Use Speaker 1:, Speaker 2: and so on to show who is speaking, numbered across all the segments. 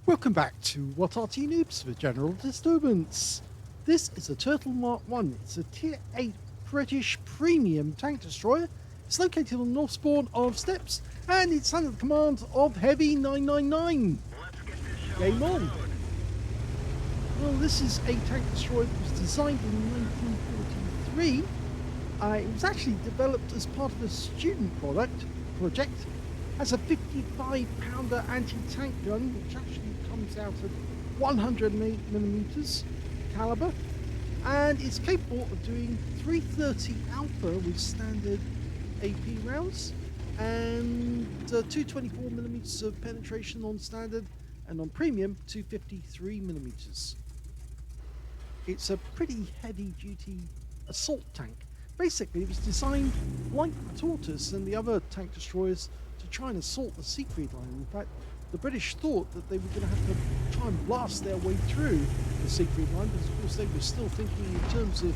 Speaker 1: Welcome back to What Arty Noobs with General Disturbance. This is a Turtle Mark 1. It's a Tier 8 British premium tank destroyer. It's located on the north spawn of Steps, and it's under the command of heavy999. Game on. Well, this is a tank destroyer that was designed in 1943. It was actually developed as part of a student project. Has a 55-pounder anti-tank gun, which actually comes out at 108mm caliber, and it's capable of doing 330 alpha with standard AP rounds, and 224mm of penetration on standard, and on premium 253mm. It's a pretty heavy-duty assault tank. Basically, it was designed like the Tortoise and the other tank destroyers to try and assault the Siegfried line. In fact, the British thought that they were going to have to try and blast their way through the Siegfried line, but of course they were still thinking in terms of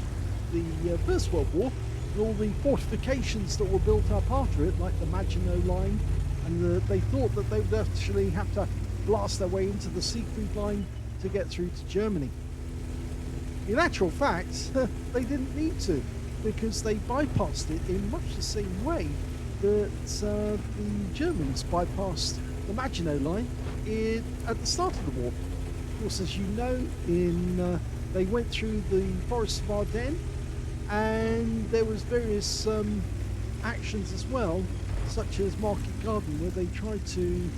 Speaker 1: the First World War, and all the fortifications that were built up after it, like the Maginot Line, and they thought that they would actually have to blast their way into the Siegfried line to get through to Germany. In actual fact, they didn't need to, because they bypassed it in much the same way that the Germans bypassed the Maginot Line at the start of the war. Of course, as you know, they went through the forests of Ardennes, and there was various actions as well, such as Market Garden, where they tried to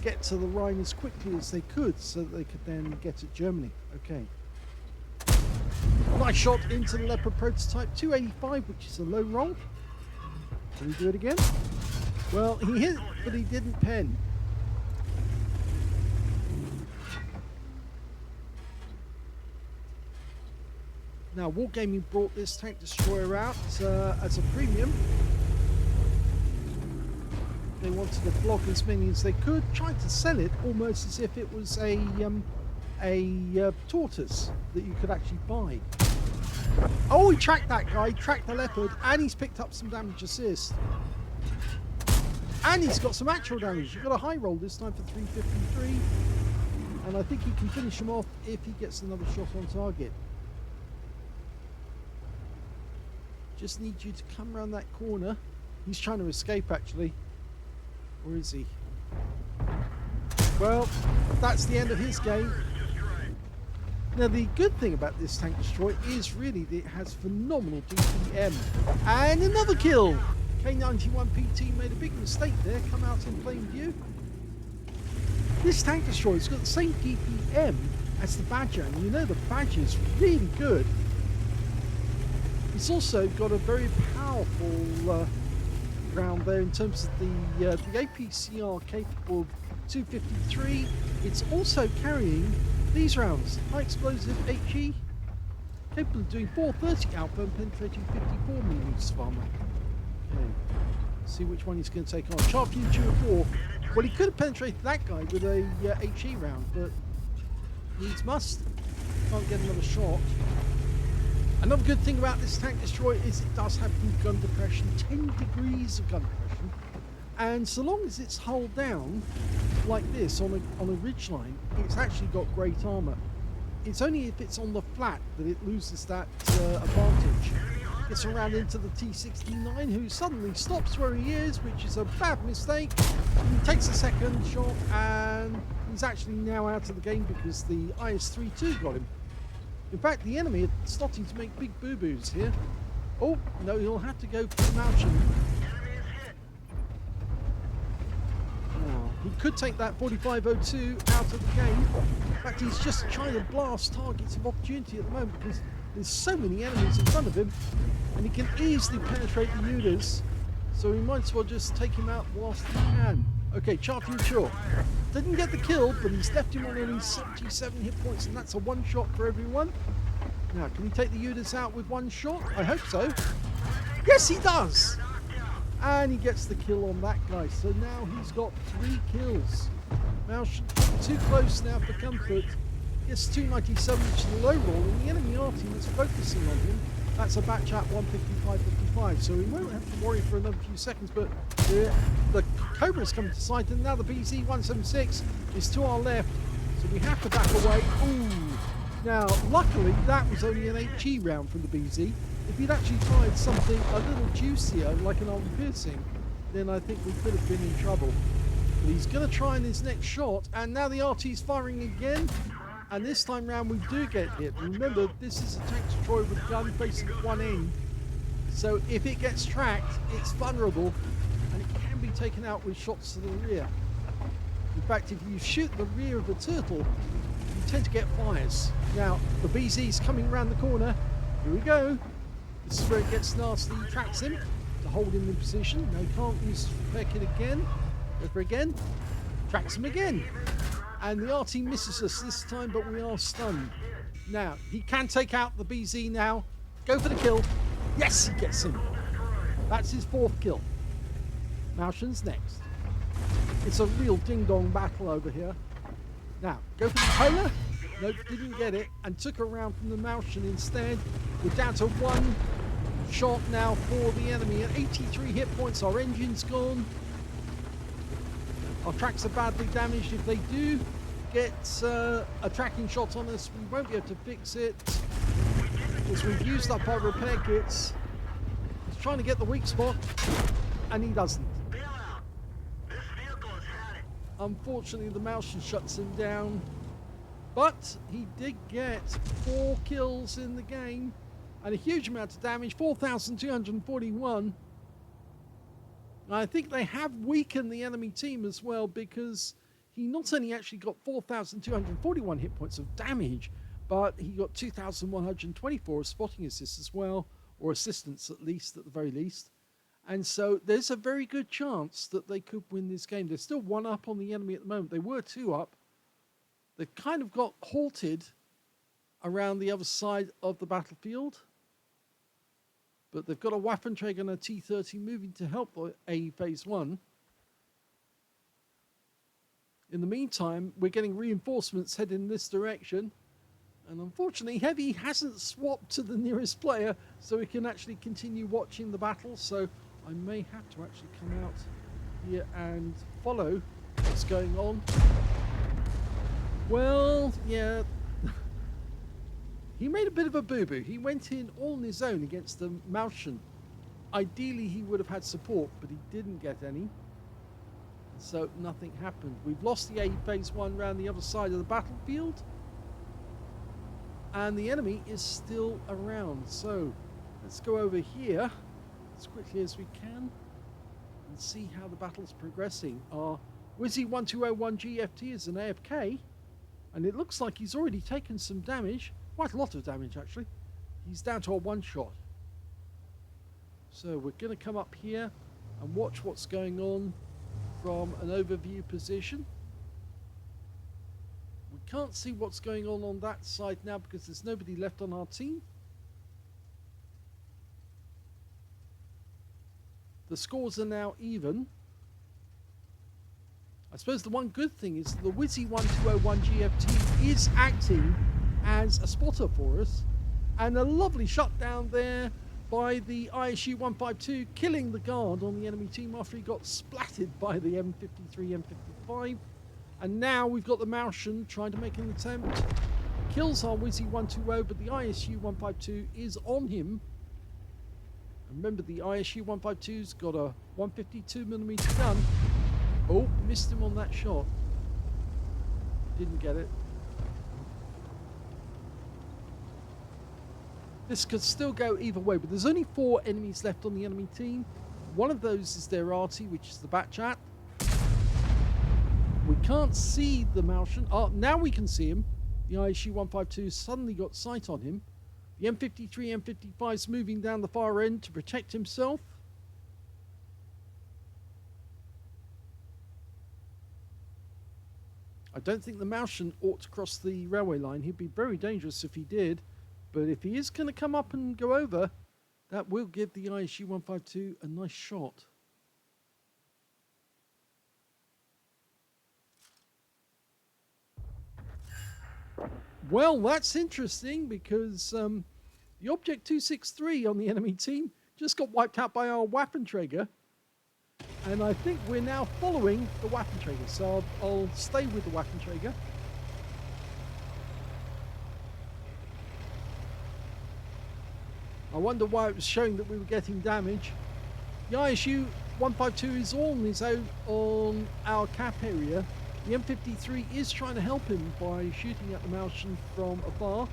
Speaker 1: get to the Rhine as quickly as they could so that they could then get at Germany. Okay. Nice shot into the Leopard prototype, 285, which is a low roll. Can we do it again? Well, he hit, but he didn't pen. Now, Wargaming brought this tank destroyer out as a premium. They wanted to block as many as they could, tried to sell it almost as if it was a Tortoise that you could actually buy. Oh, he tracked that guy, tracked the Leopard, and he's picked up some damage assist. And he's got some actual damage. You've got a high roll this time for 353. And I think he can finish him off if he gets another shot on target. Just need you to come around that corner. He's trying to escape, actually. Or is he? Well, that's the end of his game. Now, the good thing about this tank destroyer is really that it has phenomenal DPM. And another kill! K91PT made a big mistake there, come out in plain view. This tank destroyer's got the same DPM as the Badger, and you know the Badger's really good. It's also got a very powerful round there in terms of the APCR capable of 253. It's also carrying these rounds, high explosive HE, capable of doing 430 alpha and penetrating 54mm of armor. Okay, let's see which one he's going to take on. Sharp Future 4. Well, he could have penetrated that guy with a HE round, but needs must. Can't get another shot. Another good thing about this tank destroyer is it does have good gun depression, 10 degrees of gun depression. And so long as it's hull down, like this, on a ridgeline, it's actually got great armour. It's only if it's on the flat that it loses that advantage. Gets around into the T69, who suddenly stops where he is, which is a bad mistake. He takes a second shot, and he's actually now out of the game because the IS-32 got him. In fact, the enemy are starting to make big boo-boos here. Oh, no, he'll have to go for the Malchin. He could take that 4502 out of the game. In fact, he's just trying to blast targets of opportunity at the moment because there's so many enemies in front of him, and he can easily penetrate the units. So we might as well just take him out whilst he can. Okay, Chart Future. Didn't get the kill, but he's left him on only 77 hit points, and that's a one shot for everyone. Now, can he take the units out with one shot? I hope so. Yes, he does! And he gets the kill on that guy. So now he's got 3 kills. Now, too close now for comfort. Gets 297, which is a low roll, and the enemy Arty is focusing on him. That's a batch at 155.55, so we won't have to worry for another few seconds, but the Cobra's coming to sight, and now the BZ-176 is to our left. So we have to back away. Ooh. Now, luckily, that was only an HE round from the BZ. If he'd actually fired something a little juicier, like an armor piercing, then I think we could have been in trouble. But he's going to try in his next shot, and now the Arty's firing again. And this time round, we do get hit. Remember, this is a tank destroyer with a gun facing one end. So if it gets tracked, it's vulnerable, and it can be taken out with shots to the rear. In fact, if you shoot the rear of a turtle, you tend to get fires. Now, the BZ's coming around the corner. Here we go. This is where it gets nasty. He tracks him to hold him in position. No, can't use repair kit again. Go for again. Tracks him again. And the Arty misses us this time, but we are stunned. Now, he can take out the BZ now. Go for the kill. Yes, he gets him. That's his 4th kill. Maushan's next. It's a real ding-dong battle over here. Now, go for the polar. Nope, didn't get it. And took a round from the Maushan instead. We're down to 1 shot now for the enemy. At 83 hit points, our engine's gone. Our tracks are badly damaged. If they do get a tracking shot on us, we won't be able to fix it, because we've used up our repair kits. He's trying to get the weak spot, and he doesn't. Unfortunately, the Maushan shuts him down, but he did get 4 kills in the game, and a huge amount of damage, 4,241. I think they have weakened the enemy team as well, because he not only actually got 4,241 hit points of damage, but he got 2,124 spotting assists as well, or assistance at least, at the very least. And so there's a very good chance that they could win this game. They're still 1 up on the enemy at the moment. They were 2 up. They've kind of got halted around the other side of the battlefield. But they've got a Waffenträger and a T-30 moving to help a Phase 1. In the meantime, we're getting reinforcements heading in this direction. And unfortunately, Heavy hasn't swapped to the nearest player, so we can actually continue watching the battle. So I may have to actually come out here and follow what's going on. Well, yeah. He made a bit of a boo-boo. He went in all on his own against the Maushan. Ideally, he would have had support, but he didn't get any. So nothing happened. We've lost the A Phase 1 round the other side of the battlefield. And the enemy is still around. So let's go over here as quickly as we can and see how the battle's progressing. Our Wizzy1201 GFT is an AFK, and it looks like he's already taken some damage. Quite a lot of damage, actually. He's down to a 1 shot. So we're going to come up here and watch what's going on from an overview position. We can't see what's going on that side now because there's nobody left on our team. The scores are now even. I suppose the one good thing is the Wizzy1201 GFT is acting as a spotter for us, and a lovely shutdown there by the ISU 152, killing the guard on the enemy team after he got splattered by the M53, M55. And now we've got the Maushan trying to make an attempt. Kills our Wizzy 120, but the ISU 152 is on him. And remember, the ISU 152's got a 152mm gun. Oh, missed him on that shot. Didn't get it. This could still go either way, but there's only 4 enemies left on the enemy team. One of those is their Arty, which is the Batchat. We can't see the Maushan. Oh, now we can see him. The ISU 152 suddenly got sight on him. The M53, M55 is moving down the far end to protect himself. I don't think the Maushan ought to cross the railway line. He'd be very dangerous if he did. But if he is going to come up and go over, that will give the ISU 152 a nice shot. Well, that's interesting because the Object 263 on the enemy team just got wiped out by our Waffenträger. And I think we're now following the Waffenträger. So I'll stay with the Waffenträger. I wonder why it was showing that we were getting damage. The ISU 152 is on his own on our cap area. The M53 is trying to help him by shooting at the Martian from afar.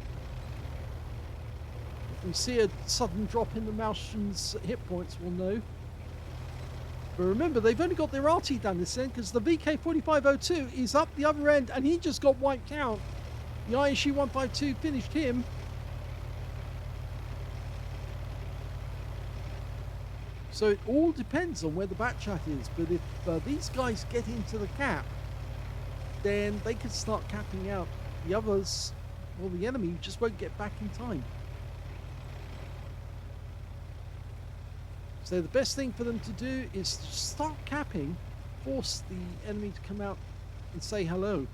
Speaker 1: If we see a sudden drop in the Martian's hit points, we'll know. But remember, they've only got their Arty down this end because the VK4502 is up the other end and he just got wiped out. The ISU 152 finished him. So it all depends on where the bat chat is. But if these guys get into the cap, then they can start capping out the others. Well, the enemy just won't get back in time. So the best thing for them to do is to start capping, force the enemy to come out and say hello.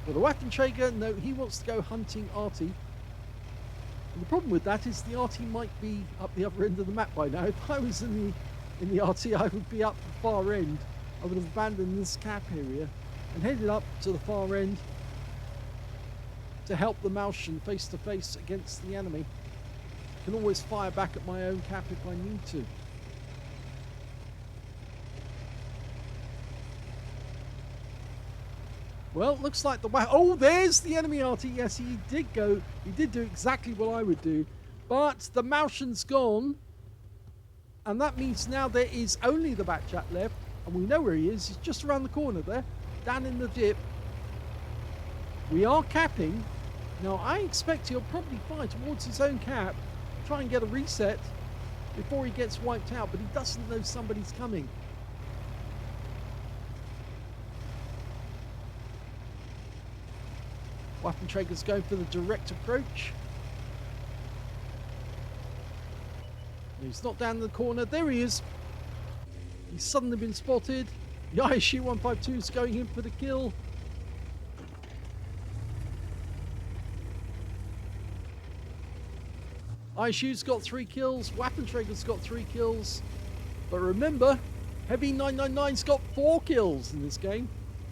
Speaker 1: Well, the Waffenträger, no, he wants to go hunting Arty. And the problem with that is the Arty might be up the other end of the map by now. If I was in the Arty, I would be up the far end. I would have abandoned this cap area and headed up to the far end to help the Martian face to face against the enemy. I can always fire back at my own cap if I need to. Well, it looks like the oh, there's the enemy Arty. Yes, he did do exactly what I would do. But the Martian's gone. And that means now there is only the Batchat left. And we know where he is. He's just around the corner there. Down in the dip. We are capping. Now, I expect he'll probably fire towards his own cap. Try and get a reset before he gets wiped out. But he doesn't know somebody's coming. Waffenträger's going for the direct approach. He's not down in the corner. There he is. He's suddenly been spotted. The ISU 152 is going in for the kill. ISU's got 3 kills. Waffenträger's got 3 kills. But remember, heavy999's got 4 kills in this game.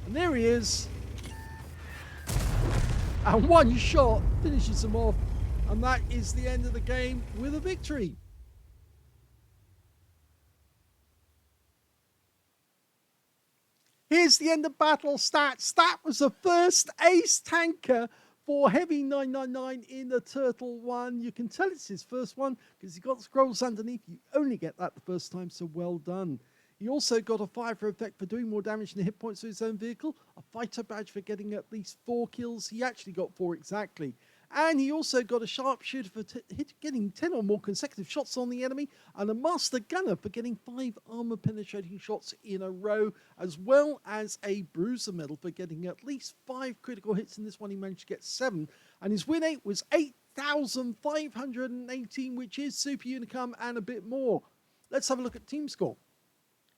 Speaker 1: And there he is. And one shot finishes him off. And that is the end of the game with a victory. Here's the end of battle stats. That was the first ace tanker for heavy999 in the Turtle 1. You can tell it's his first one because he got scrolls underneath. You only get that the first time, so well done. He also got a fire for effect for doing more damage than the hit points of his own vehicle, a fighter badge for getting at least 4 kills. He actually got 4 exactly. And he also got a sharpshooter for getting 10 or more consecutive shots on the enemy, and a master gunner for getting 5 armor penetrating shots in a row, as well as a bruiser medal for getting at least 5 critical hits. In this one, he managed to get 7. And his win rate was 8,518, which is Super Unicum and a bit more. Let's have a look at team score.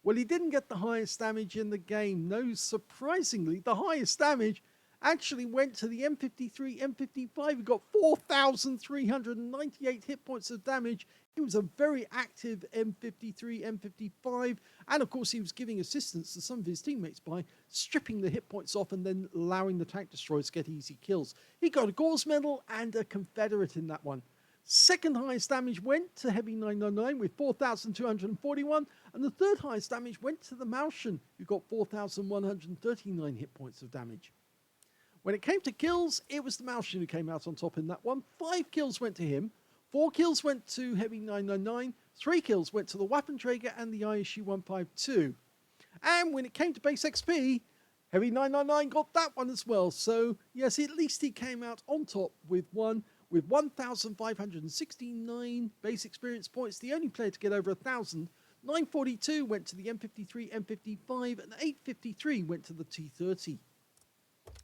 Speaker 1: Well, he didn't get the highest damage in the game. No, surprisingly, the highest damage actually went to the M53, M55. He got 4,398 hit points of damage. He was a very active M53, M55. And of course, he was giving assistance to some of his teammates by stripping the hit points off and then allowing the tank destroyers to get easy kills. He got a Gauze medal and a Confederate in that one. Second highest damage went to heavy999 with 4,241, and the third highest damage went to the Martian, who got 4,139 hit points of damage. When it came to kills, it was the Martian who came out on top in that one. 5 kills went to him, 4 kills went to heavy999, 3 kills went to the Waffenträger and the ISU 152. And when it came to base XP, heavy999 got that one as well. So yes, at least he came out on top with 1,569 base experience points, the only player to get over 1,000. 942 went to the M53, M55, and 853 went to the T30.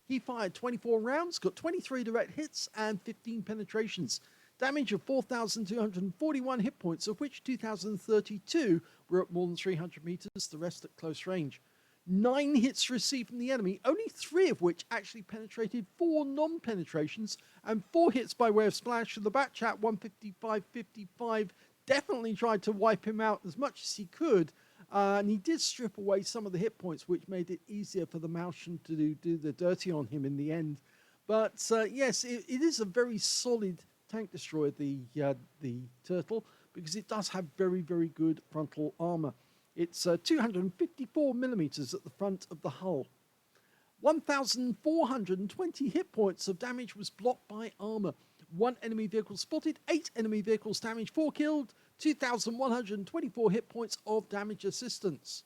Speaker 1: He fired 24 rounds, got 23 direct hits, and 15 penetrations. Damage of 4,241 hit points, of which 2,032 were at more than 300 meters, the rest at close range. 9 hits received from the enemy, only 3 of which actually penetrated, 4 non-penetrations, and 4 hits by way of splash. The Batchat 155-55 definitely tried to wipe him out as much as he could, and he did strip away some of the hit points, which made it easier for the Martian to do the dirty on him in the end. But yes, it is a very solid tank destroyer, the Turtle, because it does have very, very good frontal armor. It's 254 millimeters at the front of the hull. 1,420 hit points of damage was blocked by armor. 1 enemy vehicle spotted, 8 enemy vehicles damaged, 4 killed, 2,124 hit points of damage assistance.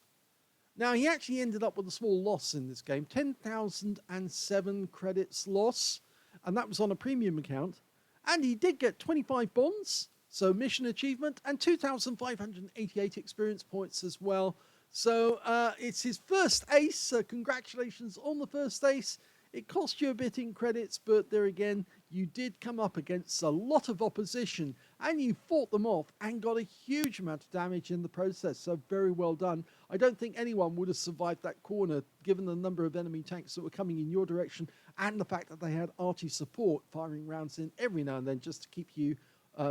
Speaker 1: Now, he actually ended up with a small loss in this game, 10,007 credits loss, and that was on a premium account. And he did get 25 bonds, so mission achievement, and 2,588 experience points as well. So it's his first ace, so congratulations on the first ace. It cost you a bit in credits, but there again, you did come up against a lot of opposition, and you fought them off and got a huge amount of damage in the process, so very well done. I don't think anyone would have survived that corner, given the number of enemy tanks that were coming in your direction, and the fact that they had Arty support firing rounds in every now and then just to keep you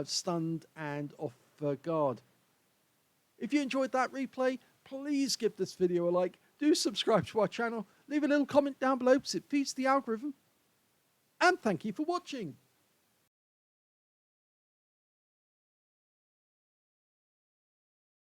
Speaker 1: stunned and off guard. If you enjoyed that replay, please give this video a like. Do subscribe to our channel. Leave a little comment down below because it feeds the algorithm. And thank you for watching.